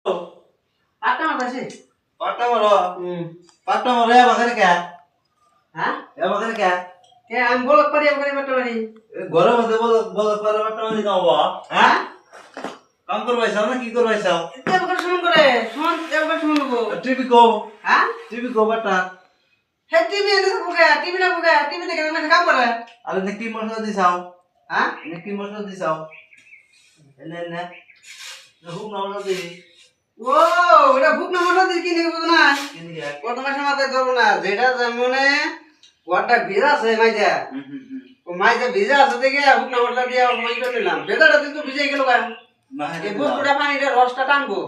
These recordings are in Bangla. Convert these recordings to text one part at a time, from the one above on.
পাটা মারছে পাটা মারো পাটা মারো এ বাগানে কে হ্যাঁ এ বাগানে কে কে আমি বলক পারি আমি পাটা মারি ঘরের মধ্যে বল বল পারে পাটা মারি দাও বা হ্যাঁ কাম করবাইছাও না কি করবাইছাও কে বকর শুন করে শুন একবার শুনবো টিভি কো হ্যাঁ টিভি কো বাটা হে টিভি এনে বুকে টিভি না বুকে টিভি দেখে আমি কাম করে আরে নেকি মশলা দিছাও হ্যাঁ নেকি মশলা দিছাও এনে এনে হুক না মশলা দি ও এটা ভুক না মাথা দিয়ে কিনে বুঝ না কিনি গে কত মাসে মাথায় ধরবো না যেটা যেমনে ওয়াটা ভিজা আছে মাইজা ও মাইজা ভিজা আছে দেখে ভুক না মাথা দিয়ে মই করে নিলাম ভেজাটা কিন্তু ভিজে গেল গা না এই বস্তুটা পানিটা রসটা টানবো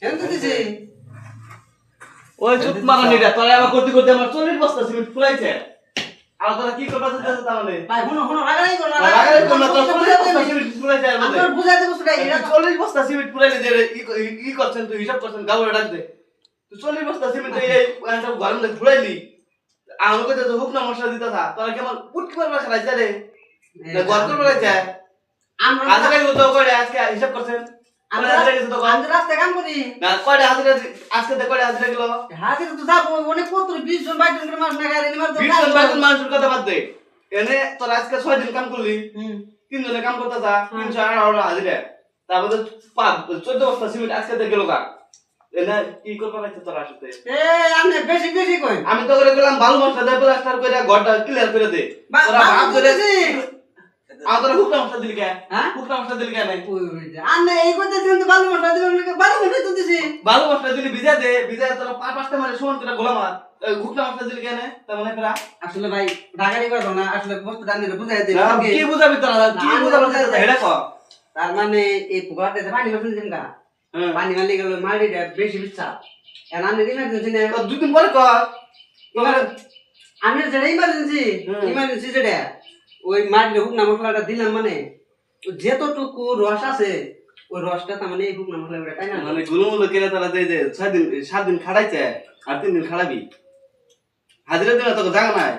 কেন দিছি ওই চুপ মারানি রে তোরা আবার করতে করতে আমার 40 বস্তা সিমেন্ট ফুলাইছে আর তোরা কি করবা চাইছিস তাহলে ভাই হুনো রাগাই করো না লাগারে কোন না তোর 40 বস্তা সিমেন্ট ফুলাইছে আর মধ্যে আমি বুঝাই দেব সেটা এটা 40 বস্তা সিমেন্ট ফুলাইলে যে ই করছেন তুই হিসাব করছেন গাবরে ডাক দে তুই 40 বস্তা সিমেন্ট এই একটা গরম দে ফুলাইলি আমাকে তো হুক না মশলা দিতা থা তোরা কেমন পুট কি করবা খাইছে রে না গর করবা যায় আমরা আজকে তো করে আজকে হিসাব করছেন আমরা আমরা আজকে তো আমরা রাস্তায় কাম করি না কয়টা হাজিরা আজকে তো কয়টা হাজিরা গেল হাজির তো যাবো অনেক কত 20 জন 22 জন মাস না গাড়ি নিমার তো 20 জন 22 জন মানুষের কথা বাদ দে এনে তোর আজকে 6 দিন কাম করলি হুম 3 জনে কাম করতে যা 318 হাজিরা তারপরে 14 বস্তা সিমেন্ট আজকে তো গেল কা এনে কি করবা লাগছে তোর আসতে এ আমি বেশি বেশি কই আমি তো করে গেলাম বালু মশলা দিয়ে প্লাস্টার করে ঘরটা ক্লিয়ার করে দে তোরা ভাব করে আর তোরা হুকটা মশলা দিলি কে হ্যাঁ হুকটা মশলা দিলি কে নাই আমি এই করতে দিন তো বালু মশলা দিবেন না বালু মশলা তো দিছি বালু মশলা দিলি ভিজা দে ভিজা তোরা পাঁচটা মানে সমান করে গোলা মার হুকটা মশলা দিলি কে নাই তার মানে তোরা আসলে ভাই ঢাকারি করো না আসলে বস্তু দানি বুঝাই দেব কি বুঝাবি তোরা কি বুঝাবি এটা কর তার মানে এই পুকুরতে পানি মাছ দিন কা পানি মালি গেল মারিটা বেশি বিচ্ছা এর আমি ইমার্জেন্সি না তো দুদিন পরে কর তোমার আমি যেটা ইমার্জেন্সি যেটা ওই মাটির হুক না মশলাটা দিলাম মানে যেতটুকু রস আছে ওই রসটা তার মানে এই হুক না মশলা তাই না মানে গুলুমুলো কেটে তারা দেয় যে 6 দিন 7 দিন খাড়াইছে আর 3 দিন খাড়াবি হাজিরা দিলে তোকে জায়গা নাই